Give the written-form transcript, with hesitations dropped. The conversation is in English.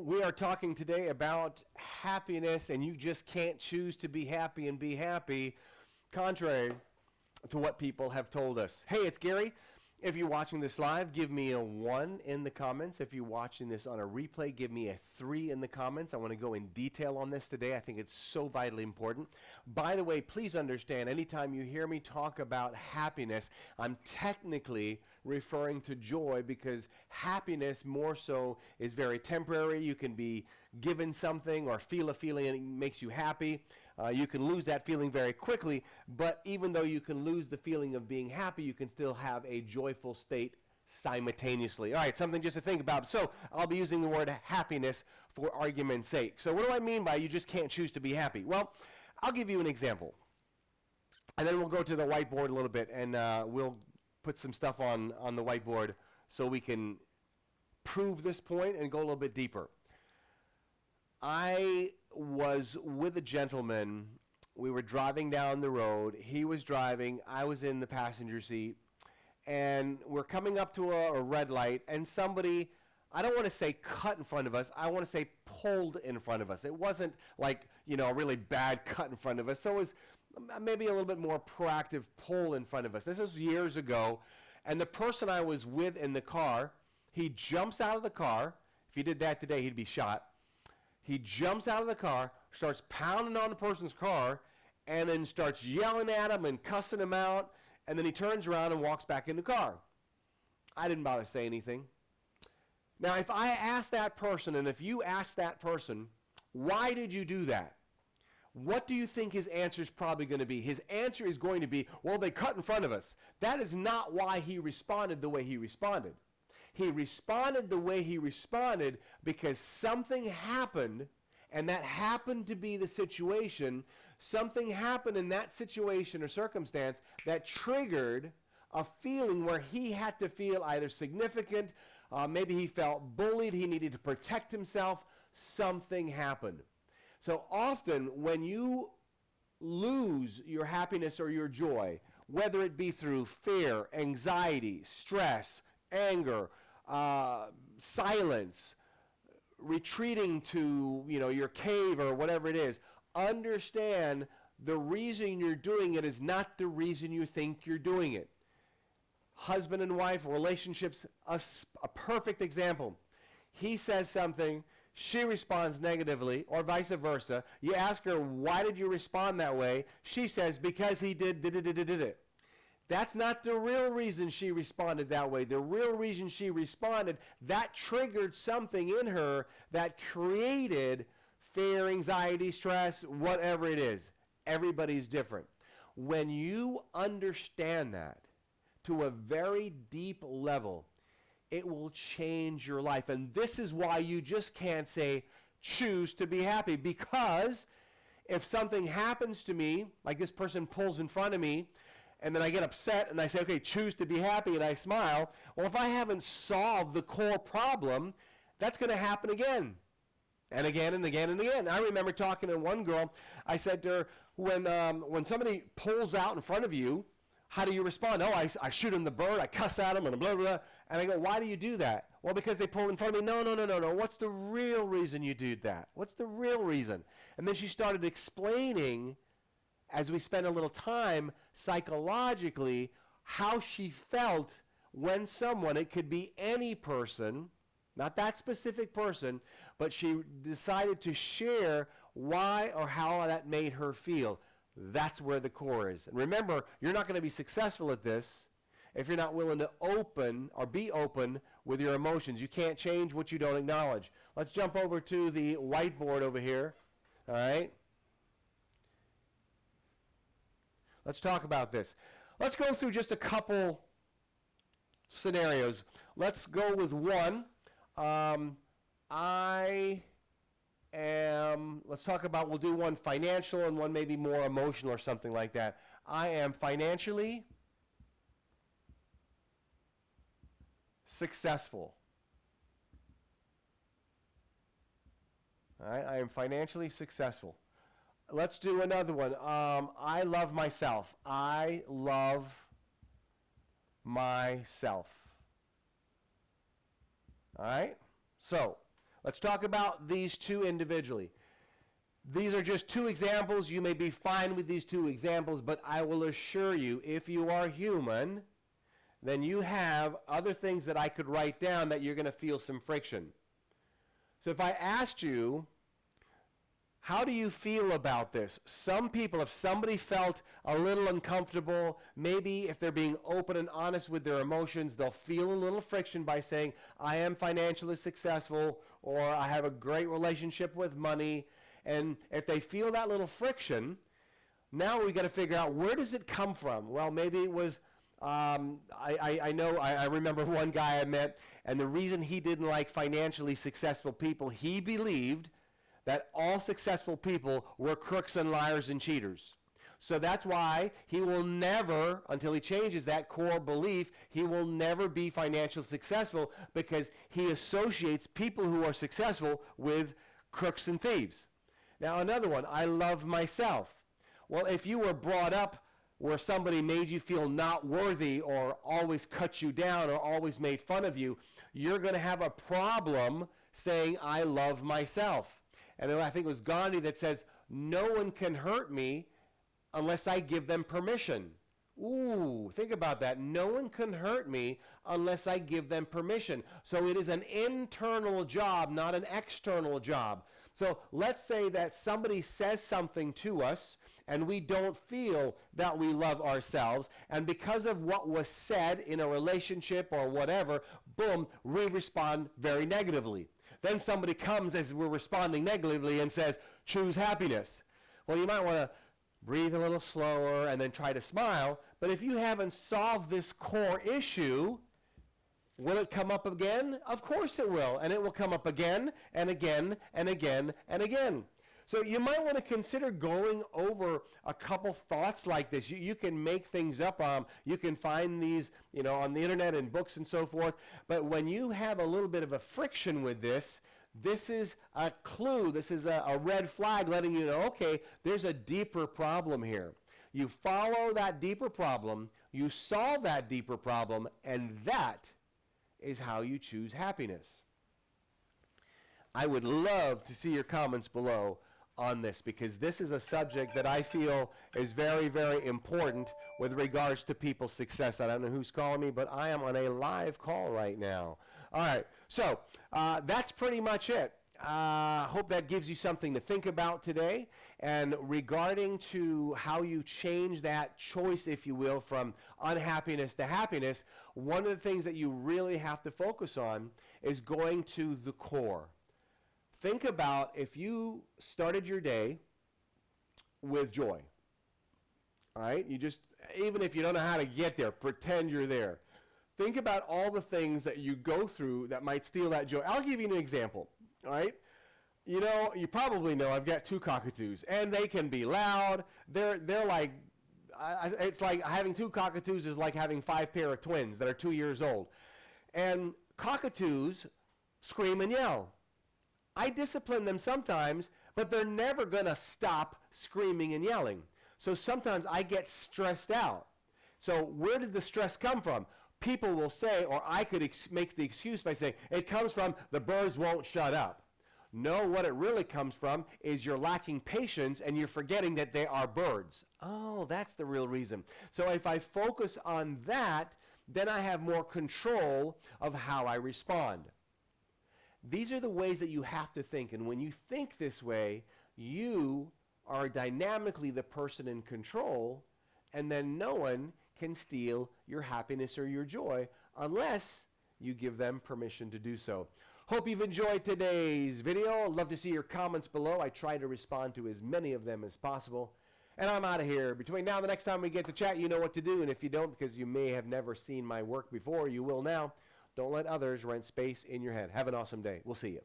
We are talking today about happiness, and you just can't choose to be happy and be happy, contrary to what people have told us. Hey, it's Gary. If you're watching this live, give me a 1 in the comments. If you're watching this on a replay, give me a 3 in the comments. I want to go in detail on this today. I think it's so vitally important. By the way, please understand, anytime you hear me talk about happiness, I'm technically referring to joy, because happiness more so is very temporary. You can be given something or feel a feeling and it makes you happy. You can lose that feeling very quickly, but even though you can lose the feeling of being happy, you can still have a joyful state simultaneously. All right, something just to think about. So I'll be using the word happiness for argument's sake. So what do I mean by you just can't choose to be happy? Well, I'll give you an example. And then we'll go to the whiteboard a little bit, and we'll put some stuff on the whiteboard so we can prove this point and go a little bit deeper. I was with a gentleman. We were driving down the road. He was driving. I was in the passenger seat. And we're coming up to a red light, and somebody, I don't want to say cut in front of us, I want to say pulled in front of us. It wasn't like, a really bad cut in front of us. So it was maybe a little bit more proactive pull in front of us. This was years ago. And the person I was with in the car, he jumps out of the car. If he did that today, he'd be shot. He jumps out of the car, starts pounding on the person's car, and then starts yelling at him and cussing him out, and then he turns around and walks back in the car. I didn't bother to say anything. Now, if I ask that person, and if you ask that person, why did you do that? What do you think his answer is probably going to be? His answer is going to be, well, they cut in front of us. That is not why he responded the way he responded. He responded the way he responded because something happened, and that happened to be the situation. Something happened in that situation or circumstance that triggered a feeling where he had to feel either significant, maybe he felt bullied, he needed to protect himself. Something happened. So often when you lose your happiness or your joy, whether it be through fear, anxiety, stress, anger, silence, retreating to your cave or whatever it is, understand the reason you're doing it is not the reason you think you're doing it. Husband and wife relationships, a perfect example. He says something, she responds negatively, or vice versa. You ask her, why did you respond that way? She says, because he did it. That's not the real reason she responded that way. The real reason she responded, that triggered something in her that created fear, anxiety, stress, whatever it is. Everybody's different. When you understand that to a very deep level, it will change your life. And this is why you just can't say, choose to be happy. Because if something happens to me, like this person pulls in front of me, and then I get upset and I say, okay, choose to be happy, and I smile. Well, if I haven't solved the core problem, that's going to happen again and again and again and again. I remember talking to one girl. I said to her, when somebody pulls out in front of you, how do you respond? Oh, I shoot him the bird, I cuss at him, and blah, blah, blah. And I go, why do you do that? Well, because they pull in front of me. No. What's the real reason you do that? What's the real reason? And then she started explaining, as we spent a little time psychologically, how she felt when someone, it could be any person, not that specific person, but she decided to share why or how that made her feel. That's where the core is. And remember, you're not going to be successful at this if you're not willing to open or be open with your emotions. You can't change what you don't acknowledge. Let's jump over to the whiteboard over here. All right? Let's talk about this. Let's go through just a couple scenarios. Let's go with one. Let's talk about, we'll do one financial and one maybe more emotional or something like that. I am financially successful. All right, I am financially successful. Let's do another one. I love myself. I love myself. All right? So Let's talk about these two individually. These are just two examples. You may be fine with these two examples, but I will assure you, if you are human, then you have other things that I could write down that you're going to feel some friction. So if I asked you, how do you feel about this? Some people, if somebody felt a little uncomfortable, maybe if they're being open and honest with their emotions, they'll feel a little friction by saying, I am financially successful, or I have a great relationship with money. And if they feel that little friction, now we got to figure out, where does it come from? Well, maybe it was, I remember one guy I met, and the reason he didn't like financially successful people, he believed that all successful people were crooks and liars and cheaters. So that's why he will never, until he changes that core belief, he will never be financially successful, because he associates people who are successful with crooks and thieves. Now another one, I love myself. Well, if you were brought up where somebody made you feel not worthy, or always cut you down, or always made fun of you, you're going to have a problem saying, I love myself. And then I think it was Gandhi that says, no one can hurt me unless I give them permission. Ooh, think about that. No one can hurt me unless I give them permission. So it is an internal job, not an external job. So let's say that somebody says something to us and we don't feel that we love ourselves, and because of what was said in a relationship or whatever, boom, we respond very negatively. Then somebody comes as we're responding negatively and says, choose happiness. Well, you might want to breathe a little slower and then try to smile, but if you haven't solved this core issue, will it come up again? Of course it will, and it will come up again and again and again and again. So you might want to consider going over a couple thoughts like this. You can make things up. You can find these, on the internet and books and so forth. But when you have a little bit of a friction with this, this is a clue. This is a red flag letting you know, okay, there's a deeper problem here. You follow that deeper problem, you solve that deeper problem, and that is how you choose happiness. I would love to see your comments below on this, because this is a subject that I feel is very, very important with regards to people's success. I don't know who's calling me, but I am on a live call right now. All right, so that's pretty much it. Hope that gives you something to think about today. And regarding to how you change that choice, if you will, from unhappiness to happiness, one of the things that you really have to focus on is going to the core. Think about if you started your day with joy. All right? You just, even if you don't know how to get there, pretend you're there. Think about all the things that you go through that might steal that joy. I'll give you an example. All right? You probably know I've got two cockatoos, and they can be loud. They're like, it's like having two cockatoos is like having 5 pair of twins that are 2 years old. And cockatoos scream and yell. I discipline them sometimes, but they're never going to stop screaming and yelling. So sometimes I get stressed out. So where did the stress come from? People will say, or I could make the excuse by saying, it comes from the birds won't shut up. No, what it really comes from is you're lacking patience and you're forgetting that they are birds. Oh, that's the real reason. So if I focus on that, then I have more control of how I respond. These are the ways that you have to think. And when you think this way, you are dynamically the person in control, and then no one can steal your happiness or your joy unless you give them permission to do so. Hope you've enjoyed today's video. I'd love to see your comments below. I try to respond to as many of them as possible. And I'm out of here. Between now and the next time we get to chat, you know what to do. And if you don't, because you may have never seen my work before, you will now. Don't let others rent space in your head. Have an awesome day. We'll see you.